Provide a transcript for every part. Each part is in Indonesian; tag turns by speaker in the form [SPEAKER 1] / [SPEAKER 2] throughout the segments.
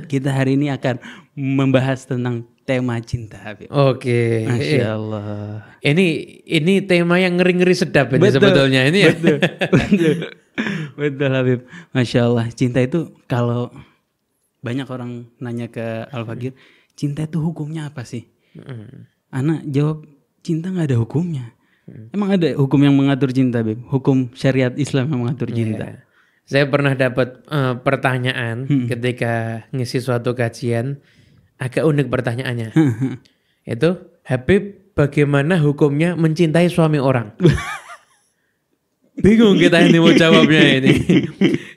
[SPEAKER 1] Kita hari ini akan membahas tentang tema cinta, Habib.
[SPEAKER 2] Oke.
[SPEAKER 1] Masya Allah.
[SPEAKER 2] Ini tema yang ngeri-ngeri sedap ini sebetulnya ini ya.
[SPEAKER 1] Betul Habib. Masya Allah. Cinta itu kalau banyak orang nanya ke Al-Fakir, cinta itu hukumnya apa sih? Anak jawab, cinta nggak ada hukumnya. Emang ada hukum yang mengatur cinta, Habib? Hukum syariat Islam yang mengatur cinta.
[SPEAKER 2] Saya pernah dapat pertanyaan ketika ngisi suatu kajian, agak unik pertanyaannya. Itu, Habib, bagaimana hukumnya mencintai suami orang? Bingung kita ini mau jawabnya ini.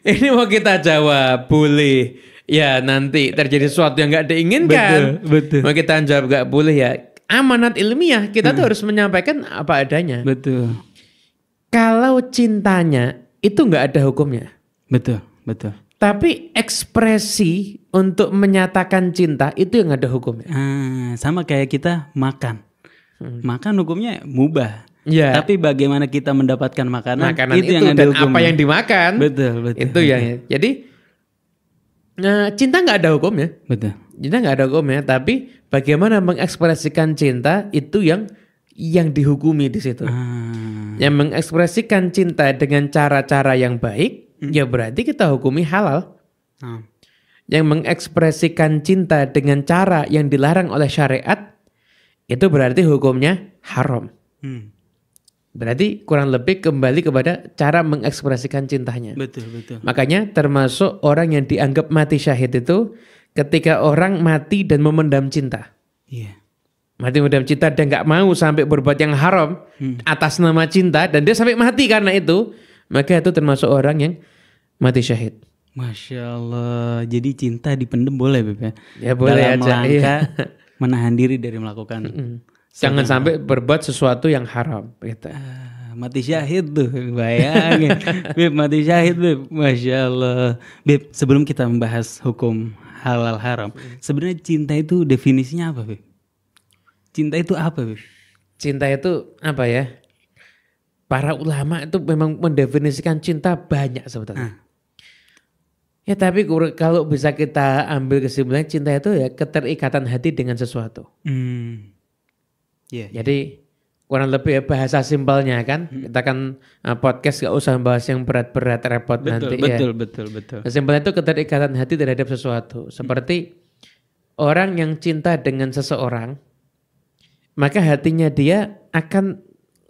[SPEAKER 2] Ini mau kita jawab, boleh. Ya nanti terjadi sesuatu yang gak diinginkan.
[SPEAKER 1] Betul.
[SPEAKER 2] Mau kita jawab gak boleh ya. Amanat ilmiah, kita tuh harus menyampaikan apa adanya.
[SPEAKER 1] Betul.
[SPEAKER 2] Kalau cintanya, itu gak ada hukumnya.
[SPEAKER 1] Betul.
[SPEAKER 2] Tapi ekspresi untuk menyatakan cinta itu yang ada hukumnya.
[SPEAKER 1] Sama kayak kita makan. Makan hukumnya mubah.
[SPEAKER 2] Ya.
[SPEAKER 1] Tapi bagaimana kita mendapatkan makanan
[SPEAKER 2] itu
[SPEAKER 1] yang ada
[SPEAKER 2] dan
[SPEAKER 1] hukumnya.
[SPEAKER 2] apa yang dimakan.
[SPEAKER 1] Betul.
[SPEAKER 2] Itu yang. Jadi cinta nggak ada hukumnya.
[SPEAKER 1] Betul.
[SPEAKER 2] Cinta nggak ada hukumnya. Tapi bagaimana mengekspresikan cinta itu yang dihukumi di situ. Yang mengekspresikan cinta dengan cara-cara yang baik. Ya berarti kita hukumi halal. Yang mengekspresikan cinta dengan cara yang dilarang oleh syariat, itu berarti hukumnya haram. Berarti kurang lebih kembali kepada cara mengekspresikan cintanya.
[SPEAKER 1] Betul.
[SPEAKER 2] Makanya termasuk orang yang dianggap mati syahid itu ketika orang mati dan memendam cinta.
[SPEAKER 1] Iya.
[SPEAKER 2] Mati memendam cinta dan gak mau sampai berbuat yang haram atas nama cinta dan dia sampai mati karena itu. Maka itu termasuk orang yang mati syahid.
[SPEAKER 1] Masya Allah. Jadi cinta dipendem boleh, Beb ya?
[SPEAKER 2] Ya boleh
[SPEAKER 1] dalam
[SPEAKER 2] aja.
[SPEAKER 1] rangka menahan diri dari melakukan.
[SPEAKER 2] Jangan sampai berbuat sesuatu yang haram. Gitu.
[SPEAKER 1] Mati syahid tuh. Bayangin. Beb, mati syahid, Beb. Masya Allah. Beb, sebelum kita membahas hukum halal haram. Sebenarnya cinta itu definisinya apa, Beb? Cinta itu apa, Beb?
[SPEAKER 2] Cinta itu apa ya? Para ulama itu memang mendefinisikan cinta banyak sebetulnya. Ya tapi kalau bisa kita ambil kesimpulan cinta itu ya keterikatan hati dengan sesuatu. Jadi kurang lebih ya bahasa simpelnya kan. Kita kan podcast gak usah bahas yang berat-berat repot nanti ya.
[SPEAKER 1] Betul.
[SPEAKER 2] Simpelnya itu keterikatan hati terhadap sesuatu. Seperti orang yang cinta dengan seseorang, maka hatinya dia akan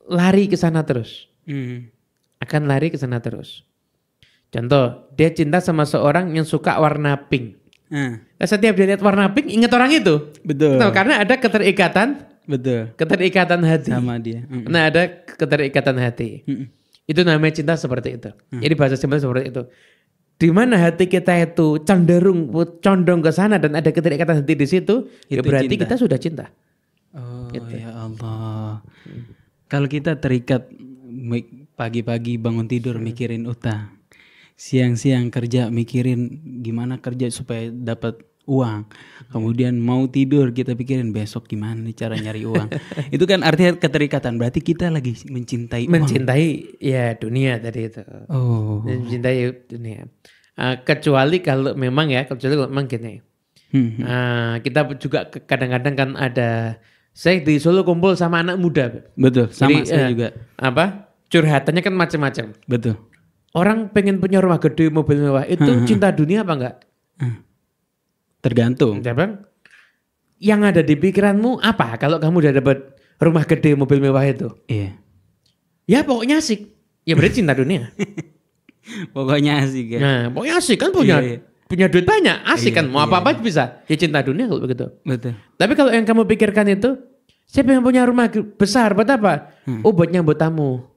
[SPEAKER 2] lari ke sana terus. Akan lari ke sana terus. Contoh, dia cinta sama seorang yang suka warna pink. Setiap dia lihat warna pink, ingat orang itu.
[SPEAKER 1] Betul.
[SPEAKER 2] Nah, karena ada keterikatan.
[SPEAKER 1] Betul.
[SPEAKER 2] Keterikatan hati.
[SPEAKER 1] Sama dia.
[SPEAKER 2] Nah, ada keterikatan hati. Itu namanya cinta seperti itu. Jadi bahasa simpel seperti itu. Di mana hati kita itu condong ke sana dan ada keterikatan hati di situ, ya berarti cinta. Kita sudah cinta.
[SPEAKER 1] Oh gitu. Ya Allah. Kalau kita terikat pagi-pagi bangun tidur mikirin utang, siang-siang kerja mikirin gimana kerja supaya dapat uang, kemudian mau tidur kita pikirin besok gimana nih cara nyari uang. Itu kan artinya keterikatan. Berarti kita lagi mencintai uang.
[SPEAKER 2] Ya dunia tadi itu. Mencintai dunia. Kecuali kalau memang gini. Kita juga kadang-kadang kan ada. Saya di Solo kumpul sama anak muda.
[SPEAKER 1] Betul, sama
[SPEAKER 2] jadi,
[SPEAKER 1] saya juga.
[SPEAKER 2] Curhatannya kan macam-macam.
[SPEAKER 1] Betul.
[SPEAKER 2] Orang pengen punya rumah gede, mobil mewah, itu cinta dunia apa enggak?
[SPEAKER 1] Tergantung.
[SPEAKER 2] Yang ada di pikiranmu apa kalau kamu udah dapat rumah gede, mobil mewah itu?
[SPEAKER 1] Iya.
[SPEAKER 2] Ya pokoknya asik. Ya berarti cinta dunia.
[SPEAKER 1] Pokoknya asik ya.
[SPEAKER 2] Nah, pokoknya asik kan punya duit banyak, asik kan, mau apa-apa bisa. Ya cinta dunia kalau begitu.
[SPEAKER 1] Betul.
[SPEAKER 2] Tapi kalau yang kamu pikirkan itu, siapa yang punya rumah besar, buat apa? Oh buat nyambut tamu.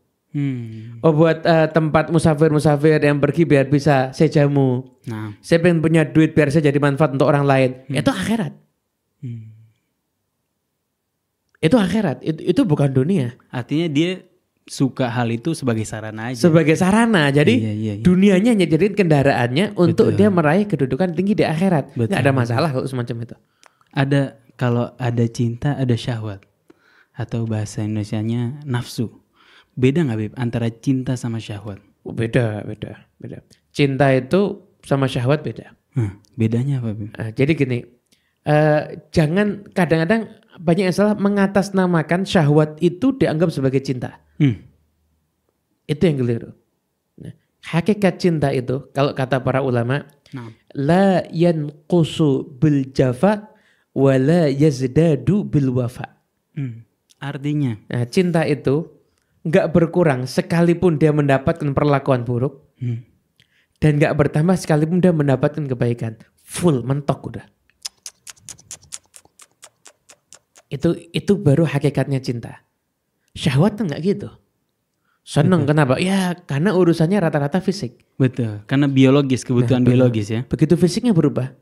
[SPEAKER 2] Oh buat tempat musafir-musafir yang pergi biar bisa sejamu. Siapa yang punya duit biar saya jadi manfaat untuk orang lain. Itu akhirat. Itu akhirat, itu bukan dunia.
[SPEAKER 1] Artinya dia suka hal itu sebagai sarana aja.
[SPEAKER 2] Sebagai sarana. Jadi dunianya jadiin kendaraannya untuk dia meraih kedudukan tinggi di akhirat. Betul. Gak ada masalah kalau semacam itu.
[SPEAKER 1] Kalau ada cinta, ada syahwat. Atau bahasa Indonesianya nafsu. Beda gak Beb antara cinta sama syahwat?
[SPEAKER 2] Beda. Cinta itu sama syahwat beda.
[SPEAKER 1] Bedanya apa, Bib?
[SPEAKER 2] Jadi gini, jangan kadang-kadang banyak yang salah mengatasnamakan syahwat itu dianggap sebagai cinta. Itu yang keliru. Nah, hakikat cinta itu kalau kata para ulama, la yanqusu bil jafa wa la yazdadu bil wafa.
[SPEAKER 1] Artinya,
[SPEAKER 2] nah, cinta itu nggak berkurang sekalipun dia mendapatkan perlakuan buruk, dan nggak bertambah sekalipun dia mendapatkan kebaikan. Full mentok udah. Itu baru hakikatnya cinta. Syahwat tuh nggak gitu. Seneng kenapa? Ya karena urusannya rata-rata fisik.
[SPEAKER 1] Betul, karena biologis, kebutuhan biologis ya.
[SPEAKER 2] Begitu fisiknya berubah,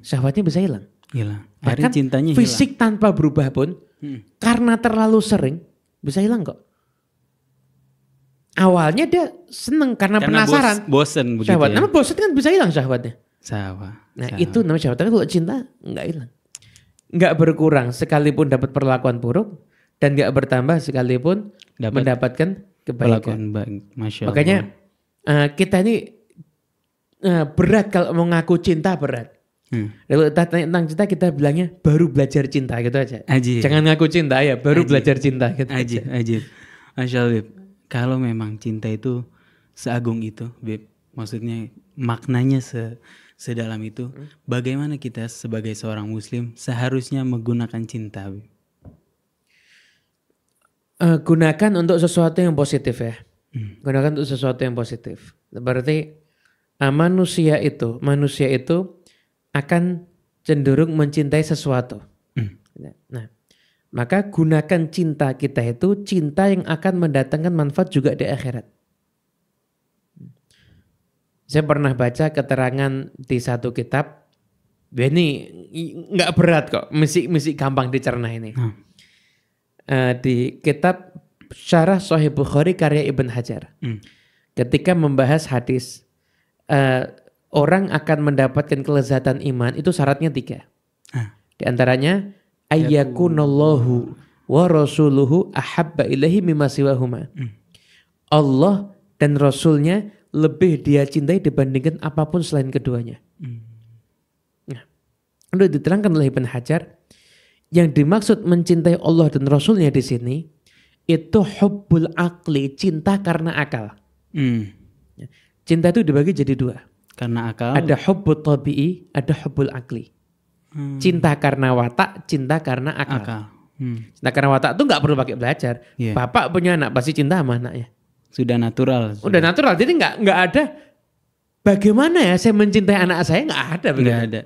[SPEAKER 2] syahwatnya bisa hilang.
[SPEAKER 1] Hilang.
[SPEAKER 2] Bahkan
[SPEAKER 1] cintanya
[SPEAKER 2] fisik hilang. Tanpa berubah pun, karena terlalu sering bisa hilang kok. Awalnya dia seneng karena penasaran.
[SPEAKER 1] Bosen begitu
[SPEAKER 2] syahwat.
[SPEAKER 1] ya.
[SPEAKER 2] Namanya bosen kan bisa hilang syahwatnya. Nah itu namanya syahwat. Tapi kalau cinta nggak hilang. Nggak berkurang sekalipun dapat perlakuan buruk. Dan nggak bertambah sekalipun mendapatkan kebaikan.
[SPEAKER 1] Masya Allah.
[SPEAKER 2] Makanya kita ini berat kalau mau ngaku cinta berat. Kalau tanya tentang cinta kita bilangnya baru belajar cinta gitu aja.
[SPEAKER 1] Ajib.
[SPEAKER 2] Jangan ngaku cinta ya, baru belajar cinta gitu
[SPEAKER 1] Ajib. Masya Allah, Bib. Kalau memang cinta itu seagung itu, Bib, maksudnya maknanya sedalam itu, bagaimana kita sebagai seorang muslim seharusnya menggunakan cinta, Bib?
[SPEAKER 2] Gunakan untuk sesuatu yang positif ya. Gunakan untuk sesuatu yang positif. Berarti manusia itu akan cenderung mencintai sesuatu. Nah, maka gunakan cinta kita itu cinta yang akan mendatangkan manfaat juga di akhirat. Saya pernah baca keterangan di satu kitab. Ini nggak berat kok, mesti gampang dicerna ini. Di kitab Syarah Sahih Bukhari karya Ibn Hajar. Ketika membahas hadis orang akan mendapatkan kelezatan iman itu syaratnya 3. Di antaranya ayyakunallahu wa rasuluhu ahabba ilaihi mimma siwahuma. Allah dan Rasulnya lebih dia cintai dibandingkan apapun selain keduanya. Nah, udah diterangkan oleh Ibn Hajar, yang dimaksud mencintai Allah dan Rasulnya di sini itu hubbul akli, cinta karena akal. Cinta itu dibagi jadi 2.
[SPEAKER 1] Karena akal.
[SPEAKER 2] Ada hubbul tabi'i, ada hubbul akli. Cinta karena watak, cinta karena akal. Cinta karena watak itu nggak perlu pakai belajar. Bapak punya anak pasti cinta sama anaknya.
[SPEAKER 1] Sudah natural.
[SPEAKER 2] Udah natural. Jadi nggak ada. Bagaimana ya saya mencintai anak saya, nggak ada begitu.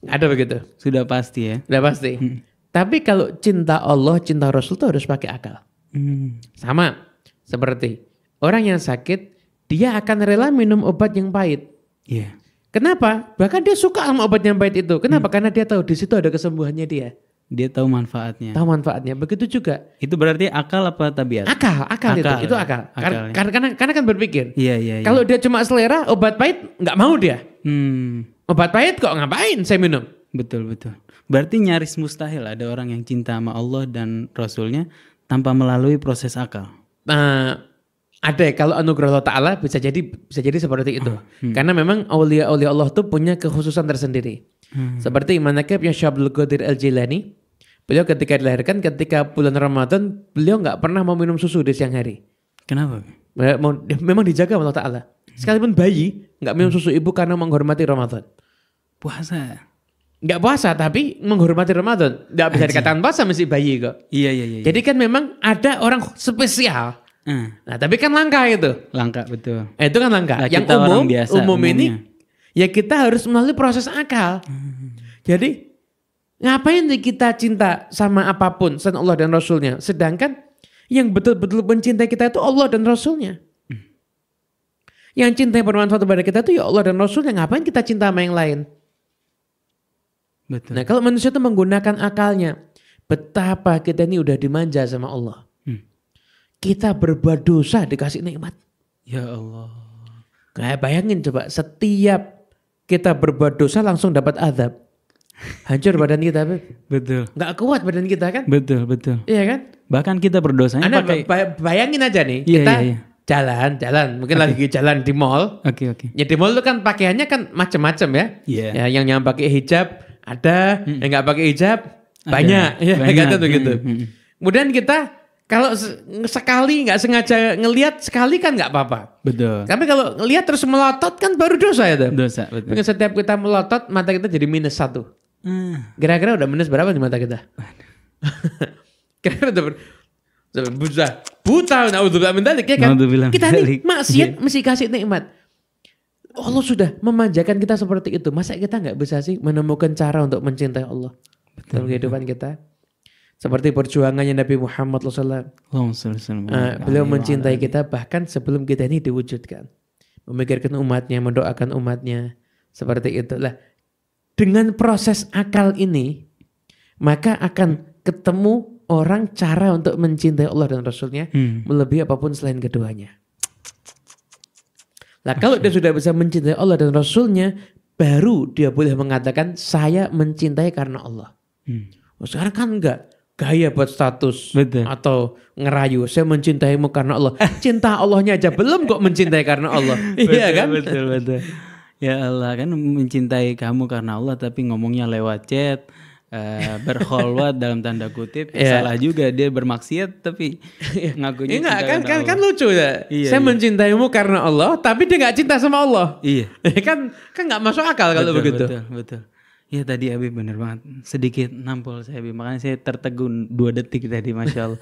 [SPEAKER 2] Nggak ada begitu.
[SPEAKER 1] Sudah pasti ya.
[SPEAKER 2] Sudah pasti. Tapi kalau cinta Allah, cinta Rasul itu harus pakai akal. Sama seperti orang yang sakit, dia akan rela minum obat yang pahit. Kenapa? Bahkan dia suka sama obat yang pahit itu. Kenapa? Karena dia tahu di situ ada kesembuhannya dia.
[SPEAKER 1] Dia tahu manfaatnya.
[SPEAKER 2] Tahu manfaatnya. Begitu juga.
[SPEAKER 1] Itu berarti akal apa tabiat?
[SPEAKER 2] Akal itu akal. Karena kan berpikir.
[SPEAKER 1] Iya.
[SPEAKER 2] Kalau dia cuma selera obat pahit, nggak mau dia. Obat pahit kok ngapain saya minum?
[SPEAKER 1] Betul. Berarti nyaris mustahil ada orang yang cinta sama Allah dan Rasulnya tanpa melalui proses akal.
[SPEAKER 2] Ada kalau anugerah Allah Ta'ala bisa jadi seperti itu. Karena memang aulia-aulia Allah itu punya kekhususan tersendiri. Seperti manaqibnya Syekh Abdul Qadir Al-Jilani. Beliau ketika dilahirkan, ketika bulan Ramadan, beliau nggak pernah mau minum susu di siang hari.
[SPEAKER 1] Kenapa?
[SPEAKER 2] Memang dijaga Allah Ta'ala. Sekalipun bayi nggak minum susu ibu karena menghormati Ramadan.
[SPEAKER 1] Puasa.
[SPEAKER 2] Nggak puasa tapi menghormati Ramadan. Nggak bisa dikatakan puasa masih bayi kok.
[SPEAKER 1] Iya.
[SPEAKER 2] Jadi kan memang ada orang spesial. Nah tapi kan langka itu.
[SPEAKER 1] Langka betul.
[SPEAKER 2] Itu kan langka.
[SPEAKER 1] Nah,
[SPEAKER 2] yang umum ini ya kita harus melalui proses akal. Jadi ngapain nih kita cinta sama apapun selain Allah dan Rasulnya. Sedangkan yang betul-betul mencintai kita itu Allah dan Rasulnya. Yang cinta yang bermanfaat kepada kita itu ya Allah dan Rasulnya. Ngapain kita cinta sama yang lain?
[SPEAKER 1] Betul.
[SPEAKER 2] Nah kalau manusia itu menggunakan akalnya. Betapa kita ini udah dimanja sama Allah. Kita berbuat dosa dikasih nikmat.
[SPEAKER 1] Ya Allah.
[SPEAKER 2] Kayak bayangin coba setiap kita berbuat dosa langsung dapat azab. Hancur badan kita.
[SPEAKER 1] Betul.
[SPEAKER 2] Nggak kuat badan kita kan?
[SPEAKER 1] Betul.
[SPEAKER 2] Iya kan?
[SPEAKER 1] Bahkan kita berdosanya
[SPEAKER 2] Anda
[SPEAKER 1] pakai.
[SPEAKER 2] bayangin aja nih.
[SPEAKER 1] Iya.
[SPEAKER 2] jalan. Mungkin lagi jalan di mall.
[SPEAKER 1] Oke.
[SPEAKER 2] Ya di mall itu kan pakaiannya kan macam-macam ya.
[SPEAKER 1] Iya.
[SPEAKER 2] Ya, yang pakai hijab ada, yang nggak pakai hijab banyak. Ya,
[SPEAKER 1] banyak.
[SPEAKER 2] kan begitu. Kemudian kita kalau sekali nggak sengaja ngelihat sekali kan nggak apa-apa.
[SPEAKER 1] Betul.
[SPEAKER 2] Tapi kalau ngelihat terus melotot kan baru dosa ya.
[SPEAKER 1] Dosa, betul.
[SPEAKER 2] Mungkin setiap kita melotot mata kita jadi -1. Kira-kira udah minus berapa di mata kita? Kira-kira udah buta, naudzubillah min dzalik ya kan. Kita nih maksiat mesti kasih nikmat. Allah sudah memanjakan kita seperti itu. Masa kita nggak bisa sih menemukan cara untuk mencintai Allah dalam kehidupan kita? Seperti perjuangannya Nabi Muhammad SAW. Beliau mencintai kita bahkan sebelum kita ini diwujudkan. Memikirkan umatnya, mendoakan umatnya. Seperti itulah. Dengan proses akal ini, maka akan ketemu orang cara untuk mencintai Allah dan Rasulnya melebihi apapun selain keduanya. Nah kalau dia sudah bisa mencintai Allah dan Rasulnya, baru dia boleh mengatakan saya mencintai karena Allah. Sekarang kan enggak. Gaya buat status. Betul. Atau ngerayu, saya mencintaimu karena Allah. Cinta Allahnya aja belum kok mencintai karena Allah. Iya kan?
[SPEAKER 1] Betul. Ya Allah kan mencintai kamu karena Allah tapi ngomongnya lewat chat. Berkholwat dalam tanda kutip salah juga dia bermaksiat tapi ngakunya
[SPEAKER 2] kan lucu ya. Saya mencintaimu karena Allah tapi dia nggak cinta sama Allah.
[SPEAKER 1] Iya.
[SPEAKER 2] kan nggak masuk akal kalau begitu.
[SPEAKER 1] Betul. Ya tadi Habib benar banget. Sedikit nampol saya Habib. Makanya saya tertegun 2 detik tadi, Masya Allah.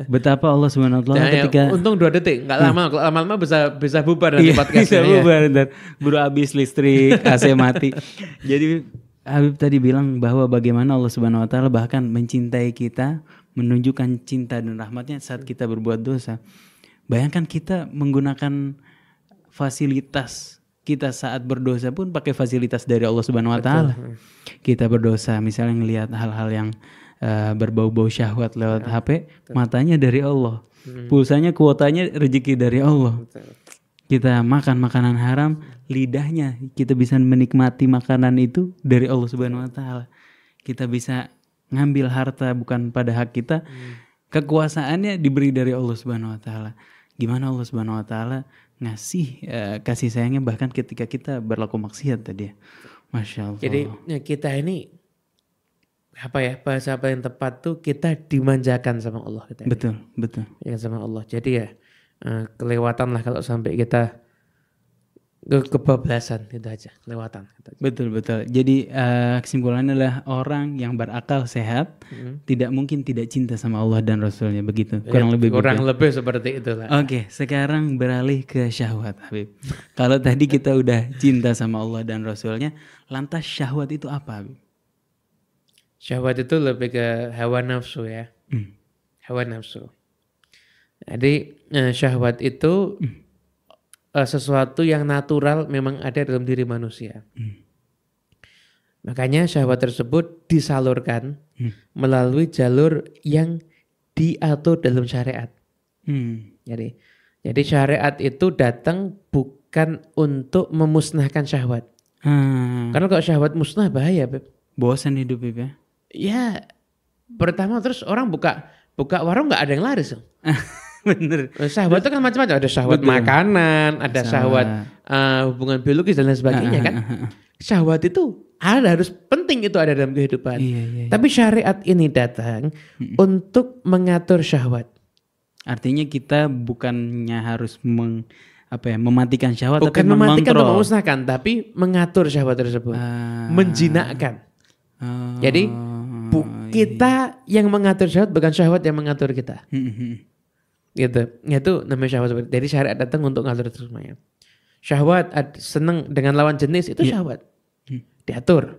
[SPEAKER 1] Betapa Allah Subhanahu wa taala ketika
[SPEAKER 2] untung 2 detik, nggak lama. Kalau lama-lama bisa bubar nanti podcastnya.
[SPEAKER 1] Bisa bubar ntar. Baru habis listrik, AC mati. Jadi Habib tadi bilang bahwa bagaimana Allah Subhanahu wa taala bahkan mencintai kita, menunjukkan cinta dan rahmatnya saat kita berbuat dosa. Bayangkan kita menggunakan fasilitas kita saat berdosa pun pakai fasilitas dari Allah Subhanahu wa taala. Kita berdosa misalnya ngelihat hal-hal yang berbau-bau syahwat lewat HP, matanya dari Allah. Pulsanya, kuotanya rezeki dari Allah. Kita makan makanan haram, lidahnya kita bisa menikmati makanan itu dari Allah Subhanahu wa taala. Kita bisa ngambil harta bukan pada hak kita. Kekuasaannya diberi dari Allah Subhanahu wa taala. Gimana Allah Subhanahu wa taala ngasih kasih sayangnya bahkan ketika kita berlaku maksiat tadi ya. Masya Allah.
[SPEAKER 2] Jadi ya kita ini bahasa apa yang tepat tuh kita dimanjakan sama Allah kita.
[SPEAKER 1] Betul.
[SPEAKER 2] Ya sama Allah. Jadi ya kelewatan lah kalau sampai kita kebablasan itu aja, kelewatan.
[SPEAKER 1] Betul. Jadi kesimpulannya adalah orang yang berakal sehat tidak mungkin tidak cinta sama Allah dan Rasulnya, begitu. Kurang
[SPEAKER 2] lebih seperti itulah.
[SPEAKER 1] Oke, sekarang beralih ke syahwat, Habib. Kalau tadi kita udah cinta sama Allah dan Rasulnya, lantas syahwat itu apa, Habib?
[SPEAKER 2] Syahwat itu lebih ke hawa nafsu ya. Hawa nafsu. Jadi syahwat itu sesuatu yang natural memang ada dalam diri manusia. Makanya syahwat tersebut disalurkan melalui jalur yang diatur dalam syariat. Jadi syariat itu datang bukan untuk memusnahkan syahwat. Karena kalau syahwat musnah bahaya, Beb.
[SPEAKER 1] Bosan hidup, Beb ya?
[SPEAKER 2] Ya, pertama terus orang buka warung nggak ada yang laris.
[SPEAKER 1] Bener.
[SPEAKER 2] Syahwat itu kan macam-macam. Ada syahwat makanan, ada syahwat hubungan biologis dan lain sebagainya kan. Syahwat itu harus penting, itu ada dalam kehidupan.
[SPEAKER 1] Iya.
[SPEAKER 2] Tapi syariat ini datang untuk mengatur syahwat.
[SPEAKER 1] Artinya kita bukannya harus mematikan syahwat,
[SPEAKER 2] bukan
[SPEAKER 1] tapi
[SPEAKER 2] mematikan atau
[SPEAKER 1] mengontrol.
[SPEAKER 2] memusnahkan, tapi mengatur syahwat tersebut. Menjinakkan. Jadi kita yang mengatur syahwat, bukan syahwat yang mengatur kita. Gitu. Itu namanya syahwat. Jadi syariat datang untuk ngatur itu semuanya. Syahwat senang dengan lawan jenis itu syahwat. Diatur.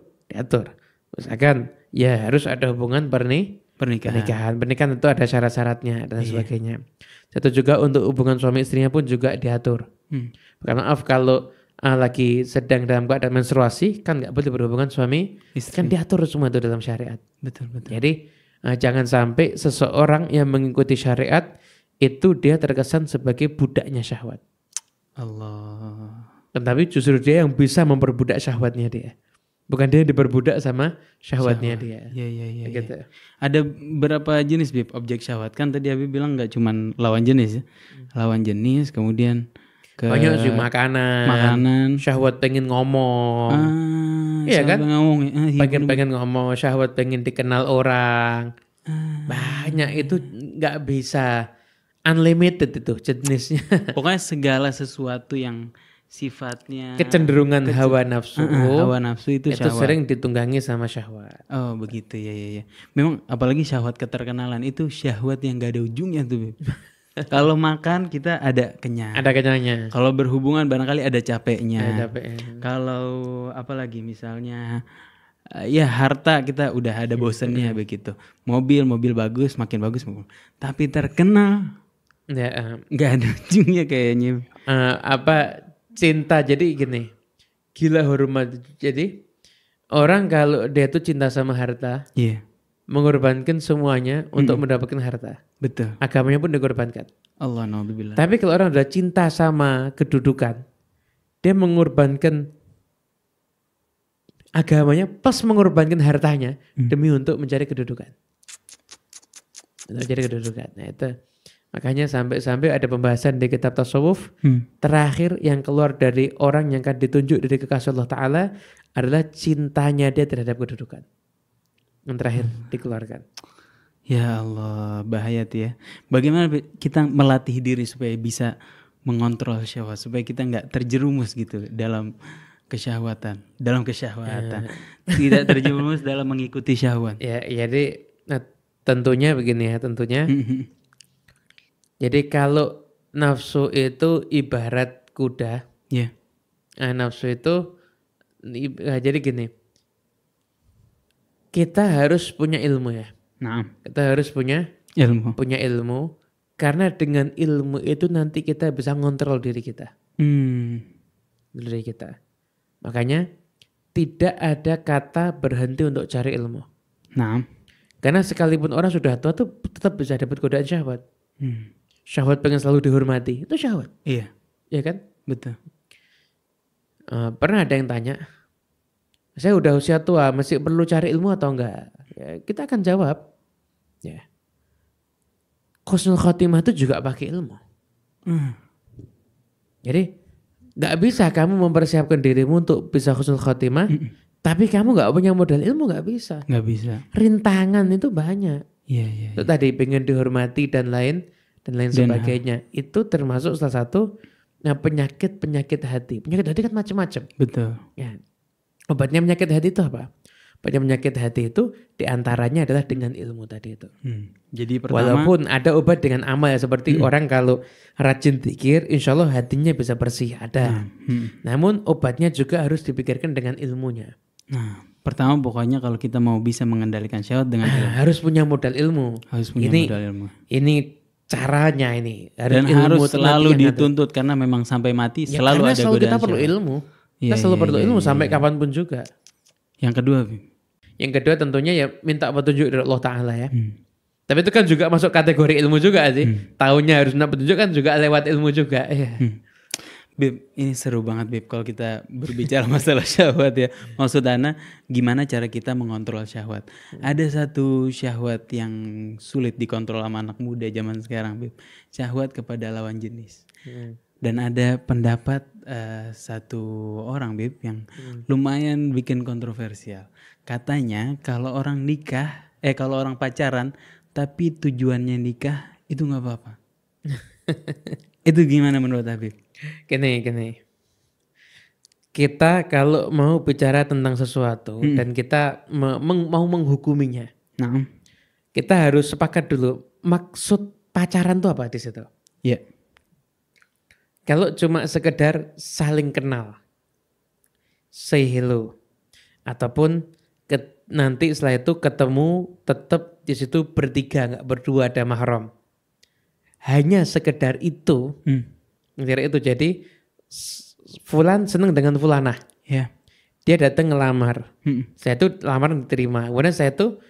[SPEAKER 2] Misalkan ya harus ada hubungan pernikahan. Pernikahan itu ada syarat-syaratnya dan sebagainya. Itu juga untuk hubungan suami istrinya pun juga diatur. Karena maaf kalau lagi sedang dalam keadaan menstruasi kan nggak boleh berhubungan suami istri. Kan diatur semua itu dalam syariat.
[SPEAKER 1] Betul.
[SPEAKER 2] Jadi jangan sampai seseorang yang mengikuti syariat itu dia terkesan sebagai budaknya syahwat.
[SPEAKER 1] Allah.
[SPEAKER 2] Tetapi justru dia yang bisa memperbudak syahwatnya dia. Bukan dia diperbudak sama syahwatnya dia.
[SPEAKER 1] Iya.
[SPEAKER 2] Gitu.
[SPEAKER 1] Ada berapa jenis Bib objek syahwat? Kan tadi Habib bilang nggak cuman lawan jenis ya. Lawan jenis kemudian ke
[SPEAKER 2] Banyak sih makanan. Syahwat pengen ngomong. Iya kan?
[SPEAKER 1] Ngomong.
[SPEAKER 2] Pengen ngomong, syahwat pengen dikenal orang. Banyak itu nggak bisa unlimited itu jenisnya.
[SPEAKER 1] Pokoknya segala sesuatu yang sifatnya
[SPEAKER 2] Kecenderungan hawa nafsu.
[SPEAKER 1] Hawa nafsu itu syahwat.
[SPEAKER 2] Sering ditunggangi sama syahwat.
[SPEAKER 1] Oh begitu ya. Memang apalagi syahwat keterkenalan itu syahwat yang gak ada ujungnya tuh. Kalau makan kita ada kenyang.
[SPEAKER 2] Ada kenyangnya.
[SPEAKER 1] Kalau berhubungan barangkali ada capeknya.
[SPEAKER 2] Ada capeknya.
[SPEAKER 1] Kalau apalagi misalnya ya harta kita udah ada bosennya begitu. Mobil bagus makin bagus. Tapi terkenal nggak ada ujungnya kayaknya.
[SPEAKER 2] Cinta jadi gini, gila hormat. Jadi orang kalau dia tuh cinta sama harta, mengorbankan semuanya untuk mendapatkan harta.
[SPEAKER 1] Betul.
[SPEAKER 2] Agamanya pun dikorbankan.
[SPEAKER 1] Allah naudzubillah.
[SPEAKER 2] Tapi kalau orang udah cinta sama kedudukan, dia mengorbankan agamanya plus mengorbankan hartanya demi untuk mencari kedudukan. Mencari kedudukan. Nah itu. Makanya sampai ada pembahasan di kitab tasawuf terakhir yang keluar dari orang yang akan ditunjuk dari kekasih Allah Ta'ala adalah cintanya dia terhadap kedudukan. Yang terakhir dikeluarkan.
[SPEAKER 1] Ya Allah, bahaya tuh ya. Bagaimana kita melatih diri supaya bisa mengontrol syahwat, supaya kita nggak terjerumus gitu dalam kesyahwatan. Tidak terjerumus dalam mengikuti syahwat.
[SPEAKER 2] Ya, jadi tentunya begini ya, Jadi kalau nafsu itu ibarat kuda, nafsu itu jadi gini, kita harus punya ilmu ya. Kita harus punya ilmu, karena dengan ilmu itu nanti kita bisa ngontrol diri kita. Makanya tidak ada kata berhenti untuk cari ilmu. Karena sekalipun orang sudah tua tuh tetap bisa dapat godaan syahwat. Syahwat pengen selalu dihormati, itu syahwat.
[SPEAKER 1] Iya
[SPEAKER 2] kan?
[SPEAKER 1] Betul.
[SPEAKER 2] Pernah ada yang tanya, saya udah usia tua, masih perlu cari ilmu atau enggak? Ya, kita akan jawab, ya. Husnul khotimah itu juga pakai ilmu. Jadi nggak bisa kamu mempersiapkan dirimu untuk bisa husnul khotimah, tapi kamu nggak punya modal ilmu, nggak bisa.
[SPEAKER 1] Nggak bisa.
[SPEAKER 2] Rintangan itu banyak.
[SPEAKER 1] Iya.
[SPEAKER 2] Itu tadi pengen dihormati dan lain sebagainya. Itu termasuk salah satu penyakit hati. Penyakit hati kan macam-macam.
[SPEAKER 1] Betul.
[SPEAKER 2] Ya. Obatnya penyakit hati itu apa? Obatnya penyakit hati itu diantaranya adalah dengan ilmu tadi itu.
[SPEAKER 1] Jadi pertama,
[SPEAKER 2] walaupun ada obat dengan amal ya, seperti orang kalau rajin zikir, insya Allah hatinya bisa bersih, ada. Namun obatnya juga harus dipikirkan dengan ilmunya.
[SPEAKER 1] Pertama pokoknya kalau kita mau bisa mengendalikan syahwat dengan ilmu.
[SPEAKER 2] Harus punya modal ilmu.
[SPEAKER 1] Modal ilmu.
[SPEAKER 2] Ini caranya ini.
[SPEAKER 1] Dan harus selalu dituntut karena memang sampai mati selalu ada godaan.
[SPEAKER 2] Kita perlu ilmu. Kita selalu perlu ilmu sampai kapanpun juga. Yang kedua tentunya ya minta petunjuk dari Allah Ta'ala ya. Tapi itu kan juga masuk kategori ilmu juga sih. Taunya harus minta petunjuk kan juga lewat ilmu juga.
[SPEAKER 1] Bib, ini seru banget Bib kalau kita berbicara masalah syahwat ya. Maksud Ana, gimana cara kita mengontrol syahwat? Ada satu syahwat yang sulit dikontrol sama anak muda zaman sekarang Bib. Syahwat kepada lawan jenis. Dan ada pendapat satu orang Bib yang lumayan bikin kontroversial. Katanya kalau orang kalau orang pacaran tapi tujuannya nikah itu nggak apa-apa. Itu gimana menurut Habib?
[SPEAKER 2] Gini. Kita kalau mau bicara tentang sesuatu dan kita mau menghukuminya, kita harus sepakat dulu maksud pacaran itu apa di situ.
[SPEAKER 1] Iya.
[SPEAKER 2] Kalau cuma sekedar saling kenal, say hello, ataupun nanti setelah itu ketemu tetap di situ bertiga, nggak berdua, ada mahram. Hanya sekedar itu. Jadi fulan seneng dengan fulanah. Dia datang ngelamar. Saya tuh lamaran diterima. Kemudian saya tuh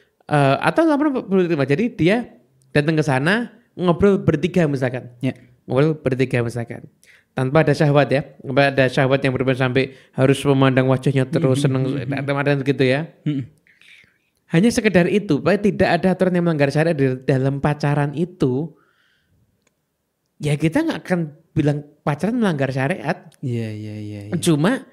[SPEAKER 2] atau lamaran belum diterima. Jadi dia datang ke sana ngobrol bertiga misalkan. Ngobrol bertiga misalkan. tanpa ada syahwat ya, tanpa ada syahwat yang berlebihan sampai harus memandang wajahnya terus seneng, ada gitu ya. Hanya sekedar itu, supaya tidak ada aturan yang melanggar syariat di dalam pacaran itu, ya kita nggak akan bilang pacaran melanggar syariat.
[SPEAKER 1] Iya.
[SPEAKER 2] Cuma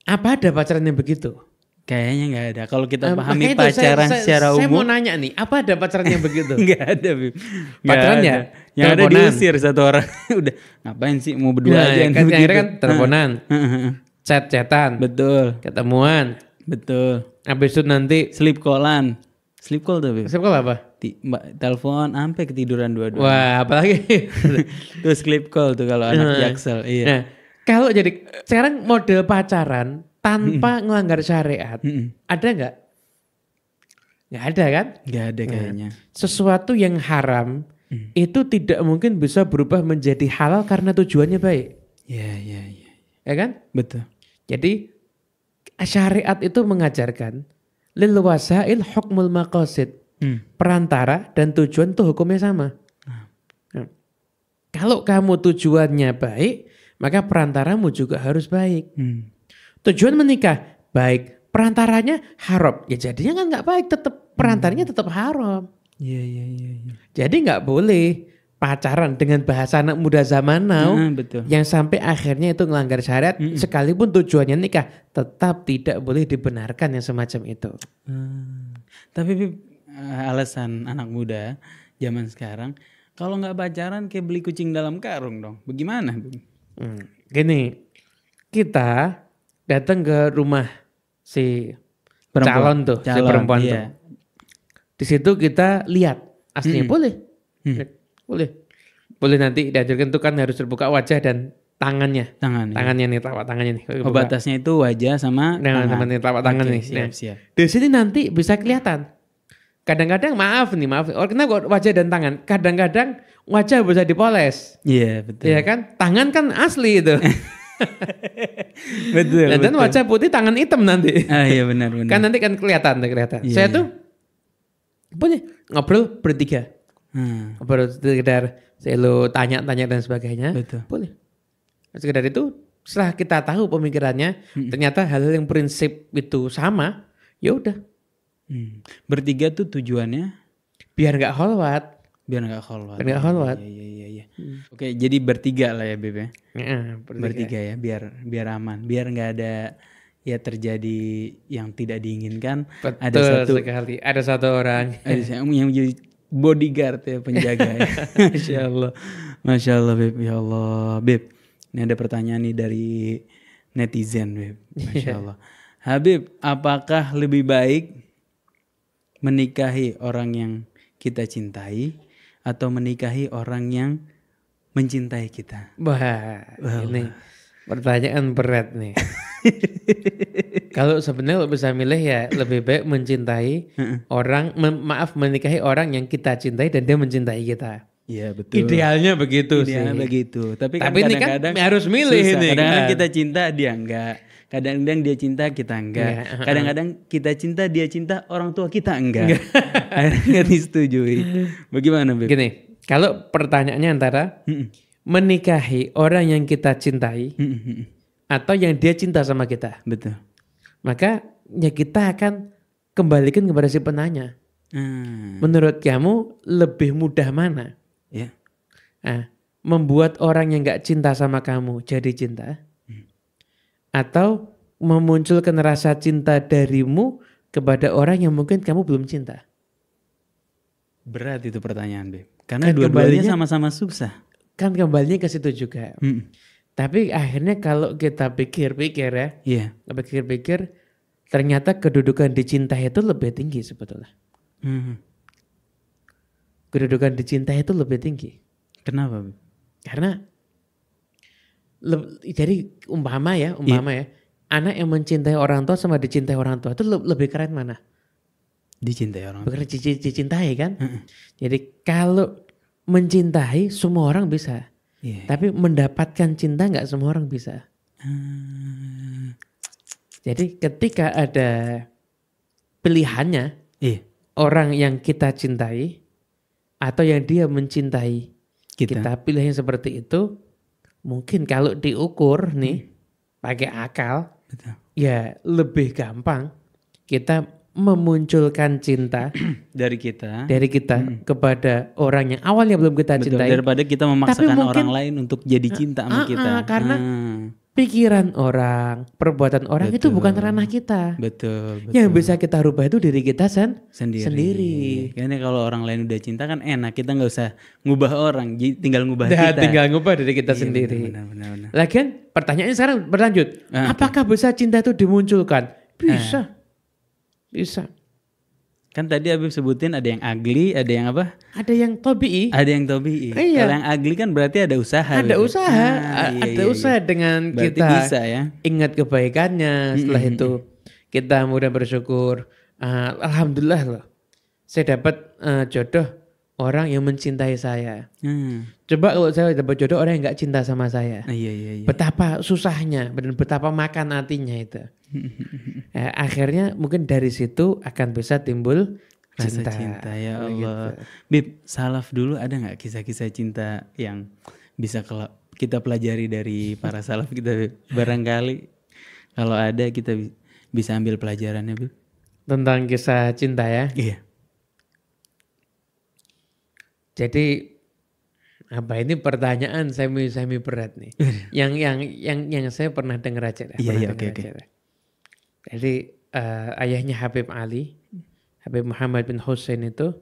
[SPEAKER 2] apa ada pacaran yang begitu?
[SPEAKER 1] Kayaknya nggak ada. Kalau kita pahami
[SPEAKER 2] Makanya itu
[SPEAKER 1] pacaran secara umum.
[SPEAKER 2] Saya mau nanya nih, apa ada pacaran yang begitu?
[SPEAKER 1] Nggak ada, Bib.
[SPEAKER 2] Pacaran ya?
[SPEAKER 1] Yang ada
[SPEAKER 2] Teleponan.
[SPEAKER 1] diusir satu orang. Udah ngapain sih mau berdua aja
[SPEAKER 2] Kan
[SPEAKER 1] begitu.
[SPEAKER 2] akhirnya kan teleponan, chat-chatan,
[SPEAKER 1] Betul.
[SPEAKER 2] ketemuan.
[SPEAKER 1] Betul.
[SPEAKER 2] Habis itu nanti
[SPEAKER 1] Sleep callan. Sleep call tuh, Bib.
[SPEAKER 2] siapa call apa?
[SPEAKER 1] Mbak telepon sampai ketiduran dua-dua.
[SPEAKER 2] Wah, apalagi.
[SPEAKER 1] Tuh sleep call tuh kalau anak Jaksel. Iya.
[SPEAKER 2] Nah, kalau jadi sekarang model pacaran tanpa ngelanggar syariat, ada nggak? Nggak ada kan?
[SPEAKER 1] Nggak ada kayaknya.
[SPEAKER 2] Sesuatu yang haram itu tidak mungkin bisa berubah menjadi halal karena tujuannya baik.
[SPEAKER 1] Iya.
[SPEAKER 2] Ya kan?
[SPEAKER 1] Betul.
[SPEAKER 2] Jadi syariat itu mengajarkan lil wasail hukmul maqasid. Perantara dan tujuan tuh hukumnya sama. Nah, kalau kamu tujuannya baik, maka perantaramu juga harus baik. Tujuan menikah baik, perantaranya haram. Ya jadinya kan nggak baik, tetap perantaranya tetap haram.
[SPEAKER 1] Iya.
[SPEAKER 2] Jadi nggak boleh pacaran dengan bahasa anak muda zaman now
[SPEAKER 1] Betul.
[SPEAKER 2] yang sampai akhirnya itu melanggar syariat, sekalipun tujuannya nikah, tetap tidak boleh dibenarkan yang semacam itu.
[SPEAKER 1] Tapi Bib, alasan anak muda zaman sekarang kalau nggak pacaran kayak beli kucing dalam karung dong. Bagaimana, Bib?
[SPEAKER 2] Gini, kita datang ke rumah si
[SPEAKER 1] Perempuan.
[SPEAKER 2] calon si perempuan
[SPEAKER 1] iya.
[SPEAKER 2] tuh. Di situ kita lihat aslinya boleh. Boleh nanti diajarkan tuh kan harus terbuka wajah dan tangannya. Tangannya nih, telapak tangannya nih.
[SPEAKER 1] Oh, batasnya itu wajah sama tangan.
[SPEAKER 2] Nih, telapak tangan
[SPEAKER 1] Oke,
[SPEAKER 2] nih. Nah,
[SPEAKER 1] Siap.
[SPEAKER 2] di sini nanti bisa kelihatan. Kadang-kadang maaf. Kenapa wajah dan tangan? Kadang-kadang wajah bisa dipoles.
[SPEAKER 1] Iya, betul.
[SPEAKER 2] Iya kan? Tangan kan asli itu.
[SPEAKER 1] Betul.
[SPEAKER 2] Dan wajah putih, tangan hitam nanti.
[SPEAKER 1] Iya benar.
[SPEAKER 2] Kan nanti kan kelihatan.
[SPEAKER 1] Iya,
[SPEAKER 2] Saya tuh boleh ngobrol bertiga. Ngobrol sekedar selalu tanya-tanya dan sebagainya.
[SPEAKER 1] Betul.
[SPEAKER 2] Boleh. Sekedar itu setelah kita tahu pemikirannya, ternyata hal-hal yang prinsip itu sama, ya udah.
[SPEAKER 1] Bertiga tuh tujuannya
[SPEAKER 2] Biar nggak kholwat.
[SPEAKER 1] biar nggak kholwat. Iya. Oke, jadi bertiga lah ya, Beb ya. Bertiga ya, biar aman, biar nggak ada ya terjadi yang tidak diinginkan.
[SPEAKER 2] Betul sekali. Ada satu orang
[SPEAKER 1] yang jadi bodyguard ya, penjaga ya. Masya Allah Beb. Ya Allah Beb, ini ada pertanyaan nih dari netizen Beb. Masya Allah. Habib, apakah lebih baik menikahi orang yang kita cintai atau menikahi orang yang mencintai kita?
[SPEAKER 2] Wah, ini pertanyaan berat nih. Kalau sebenarnya bisa milih ya lebih baik mencintai orang, menikahi orang yang kita cintai dan dia mencintai kita.
[SPEAKER 1] Iya betul.
[SPEAKER 2] Idealnya begitu sih.
[SPEAKER 1] Idealnya begitu. Tapi kan
[SPEAKER 2] ini kan harus milih
[SPEAKER 1] susah.
[SPEAKER 2] ini.
[SPEAKER 1] Kadang-kadang
[SPEAKER 2] kan.
[SPEAKER 1] kita cinta dia enggak. Kadang-kadang dia cinta kita enggak. Kadang-kadang kita cinta dia cinta orang tua kita enggak. Akhirnya disetujui. Bagaimana Beb?
[SPEAKER 2] Gini, kalau pertanyaannya antara menikahi orang yang kita cintai atau yang dia cinta sama kita.
[SPEAKER 1] Betul.
[SPEAKER 2] Maka ya kita akan kembalikan kepada si penanya. Menurut kamu lebih mudah mana?
[SPEAKER 1] Ya.
[SPEAKER 2] Membuat orang yang gak cinta sama kamu jadi cinta? Atau memunculkan rasa cinta darimu kepada orang yang mungkin kamu belum cinta?
[SPEAKER 1] Berat itu pertanyaan Beb. Karena dua-duanya sama-sama susah.
[SPEAKER 2] Kan kembalinya ke situ juga. Tapi akhirnya kalau kita pikir-pikir ya.
[SPEAKER 1] Iya.
[SPEAKER 2] Pikir-pikir ternyata kedudukan dicintai itu lebih tinggi sebetulnya. Kedudukan dicintai itu lebih tinggi.
[SPEAKER 1] Kenapa Beb?
[SPEAKER 2] Karena jadi umpama ya, anak yang mencintai orang tua sama dicintai orang tua itu lebih keren mana?
[SPEAKER 1] Dicintai orang tua.
[SPEAKER 2] Bukan dicintai kan? Jadi kalau mencintai semua orang bisa. Tapi mendapatkan cinta nggak semua orang bisa. Jadi ketika ada pilihannya, orang yang kita cintai atau yang dia mencintai, kita pilih yang seperti itu, mungkin kalau diukur nih pakai akal,
[SPEAKER 1] Betul.
[SPEAKER 2] ya lebih gampang kita memunculkan cinta
[SPEAKER 1] Dari kita.
[SPEAKER 2] dari kita kepada orang yang awalnya belum kita
[SPEAKER 1] Betul,
[SPEAKER 2] cintai.
[SPEAKER 1] daripada kita memaksakan
[SPEAKER 2] mungkin-
[SPEAKER 1] orang lain untuk jadi cinta sama kita.
[SPEAKER 2] Karena pikiran orang, perbuatan orang itu bukan ranah kita.
[SPEAKER 1] Betul, betul.
[SPEAKER 2] Yang bisa kita rubah itu diri kita
[SPEAKER 1] Sendiri.
[SPEAKER 2] sendiri.
[SPEAKER 1] Karena kalau orang lain udah cinta kan enak, kita nggak usah ngubah orang, tinggal ngubah
[SPEAKER 2] Nah,
[SPEAKER 1] kita.
[SPEAKER 2] tinggal ngubah diri kita
[SPEAKER 1] Iya,
[SPEAKER 2] sendiri.
[SPEAKER 1] benar.
[SPEAKER 2] Lagian pertanyaannya sekarang berlanjut. Apakah bisa cinta itu dimunculkan? Bisa. Bisa.
[SPEAKER 1] Kan tadi Habib sebutin ada yang ugly, ada yang apa?
[SPEAKER 2] Ada yang tobi'i.
[SPEAKER 1] Ada yang tobi'i.
[SPEAKER 2] Iya.
[SPEAKER 1] Kalau yang ugly kan berarti ada usaha.
[SPEAKER 2] Ada
[SPEAKER 1] Habib.
[SPEAKER 2] usaha.
[SPEAKER 1] Iya,
[SPEAKER 2] Ada
[SPEAKER 1] iya,
[SPEAKER 2] usaha
[SPEAKER 1] iya.
[SPEAKER 2] dengan
[SPEAKER 1] Berarti
[SPEAKER 2] kita
[SPEAKER 1] bisa ya.
[SPEAKER 2] ingat kebaikannya. Setelah itu kita mudah bersyukur. Alhamdulillah loh. Saya dapat jodoh orang yang mencintai saya. Coba kalau saya dapat jodoh orang yang nggak cinta sama saya.
[SPEAKER 1] Iya.
[SPEAKER 2] Betapa susahnya dan betapa makan hatinya itu. Akhirnya mungkin dari situ akan bisa timbul
[SPEAKER 1] Rasa
[SPEAKER 2] cinta.
[SPEAKER 1] cinta ya
[SPEAKER 2] Gitu.
[SPEAKER 1] Allah. Bib, salaf dulu ada nggak kisah-kisah cinta yang bisa kita pelajari dari para salaf kita, Bib? Barangkali kalau ada kita bisa ambil pelajarannya, Bib.
[SPEAKER 2] Tentang kisah cinta ya.
[SPEAKER 1] Iya.
[SPEAKER 2] Jadi apa ini pertanyaan semi berat nih. yang saya pernah dengar aja.
[SPEAKER 1] Iya, oke.
[SPEAKER 2] Jadi ayahnya Habib Ali, Habib Muhammad bin Hussein itu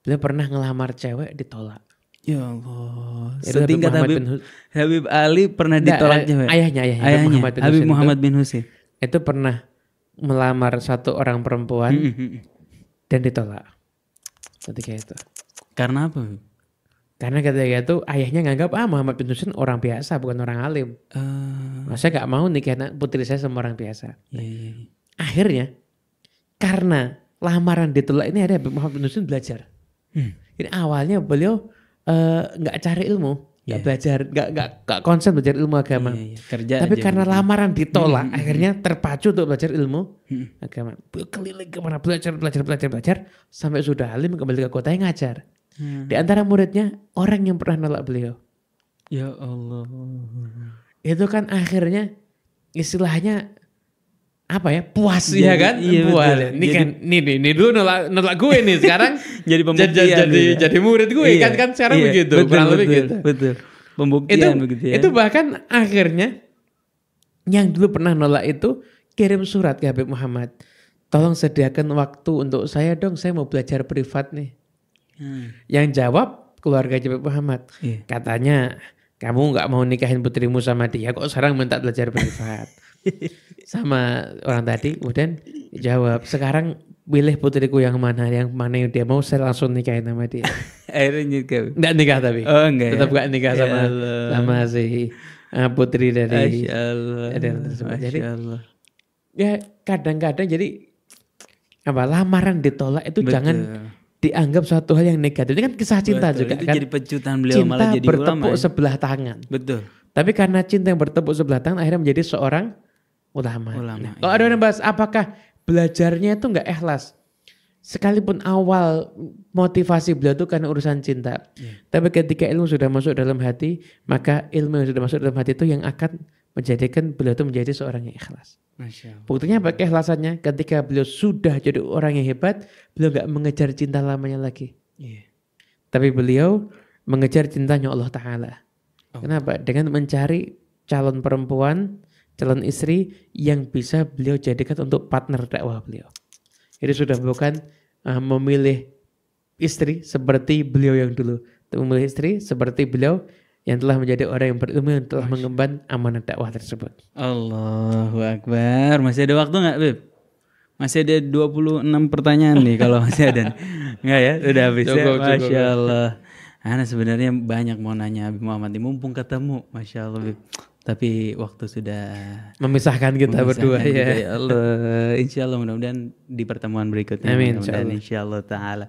[SPEAKER 2] beliau pernah ngelamar cewek ditolak.
[SPEAKER 1] Ya Allah.
[SPEAKER 2] Itu
[SPEAKER 1] Setingkat Habib Ali pernah ditolak cewek.
[SPEAKER 2] Ayahnya
[SPEAKER 1] Habib Muhammad bin Hussein.
[SPEAKER 2] Itu pernah melamar satu orang perempuan dan ditolak. Ketika itu.
[SPEAKER 1] Karena apa, Bib?
[SPEAKER 2] Karena ketika itu ayahnya nganggap Muhammad bin Hussein orang biasa bukan orang alim. Saya gak mau nikah putri saya sama orang biasa.
[SPEAKER 1] Iya.
[SPEAKER 2] Akhirnya karena lamaran ditolak ini ada Muhammad bin Hussein belajar. Jadi awalnya beliau nggak cari ilmu, nggak belajar, nggak konsen belajar ilmu agama.
[SPEAKER 1] Kerja
[SPEAKER 2] Tapi
[SPEAKER 1] aja
[SPEAKER 2] karena
[SPEAKER 1] gitu.
[SPEAKER 2] lamaran ditolak, akhirnya terpacu untuk belajar ilmu agama. Beliau keliling kemana belajar sampai sudah alim kembali ke kota yang ngajar. Di antara muridnya orang yang pernah nolak beliau.
[SPEAKER 1] Ya Allah.
[SPEAKER 2] Itu kan akhirnya istilahnya apa ya, puas ya kan?
[SPEAKER 1] Iya,
[SPEAKER 2] Puas.
[SPEAKER 1] betul.
[SPEAKER 2] Ini kan ini dulu nolak gue nih sekarang
[SPEAKER 1] Jadi pembuktian.
[SPEAKER 2] jadi murid gue kan sekarang begitu, kurang lebih gitu.
[SPEAKER 1] Betul. Pembuktian begitu ya.
[SPEAKER 2] Itu bahkan akhirnya yang dulu pernah nolak itu kirim surat ke Habib Muhammad. Tolong sediakan waktu untuk saya dong, saya mau belajar privat nih. Yang jawab keluarga Habib Muhammad. Katanya kamu nggak mau nikahin putrimu sama dia, kok sekarang minta belajar privat. Sama orang tadi kemudian jawab, sekarang pilih putriku yang mana yang dia mau, saya langsung nikahin sama dia.
[SPEAKER 1] Akhirnya nikah.
[SPEAKER 2] Enggak nikah tapi.
[SPEAKER 1] Oh, enggak.
[SPEAKER 2] Tetap enggak nikah
[SPEAKER 1] Ya
[SPEAKER 2] sama
[SPEAKER 1] Allah.
[SPEAKER 2] sama si putri dari
[SPEAKER 1] Masya Allah.
[SPEAKER 2] tersebut. Jadi
[SPEAKER 1] Masya Allah.
[SPEAKER 2] ya kadang-kadang jadi apa, lamaran ditolak itu
[SPEAKER 1] Betul.
[SPEAKER 2] jangan dianggap suatu hal yang negatif. Ini kan kisah cinta
[SPEAKER 1] Betul.
[SPEAKER 2] juga
[SPEAKER 1] Itu
[SPEAKER 2] kan.
[SPEAKER 1] jadi pecutan beliau,
[SPEAKER 2] Cinta
[SPEAKER 1] malah jadi
[SPEAKER 2] bertepuk
[SPEAKER 1] ulama.
[SPEAKER 2] sebelah tangan.
[SPEAKER 1] Betul.
[SPEAKER 2] Tapi karena cinta yang bertepuk sebelah tangan akhirnya menjadi seorang ulama.
[SPEAKER 1] Ulama,
[SPEAKER 2] Kalau ada orang bahas apakah belajarnya itu enggak ikhlas. Sekalipun awal motivasi beliau itu karena urusan cinta. Tapi ketika ilmu sudah masuk dalam hati, maka ilmu yang sudah masuk dalam hati itu yang akan menjadikan beliau itu menjadi seorang yang ikhlas.
[SPEAKER 1] Masya Allah.
[SPEAKER 2] Buktinya apa keikhlasannya? Ketika beliau sudah jadi orang yang hebat, beliau enggak mengejar cinta lamanya lagi. Tapi beliau mengejar cintanya Allah Ta'ala. Kenapa? Dengan mencari calon perempuan, calon istri yang bisa beliau jadikan untuk partner dakwah beliau. Jadi sudah bukan memilih istri seperti beliau yang dulu. Tapi memilih istri seperti beliau yang telah menjadi orang yang berilmu, yang telah mengemban amanah dakwah tersebut.
[SPEAKER 1] Allahu Akbar. Masih ada waktu nggak, Beb? Masih ada 26 pertanyaan nih kalau masih ada. Enggak ya? Udah habis ya? Masya Allah. Ana sebenarnya banyak mau nanya Habib Muhammad ini, mumpung ketemu. Masya Allah, Beb. Tapi waktu sudah
[SPEAKER 2] Memisahkan kita berdua ya.
[SPEAKER 1] Allah. Insya Allah mudah-mudahan di pertemuan berikutnya.
[SPEAKER 2] Amin,
[SPEAKER 1] Mudah-mudahan insya Allah ta'ala.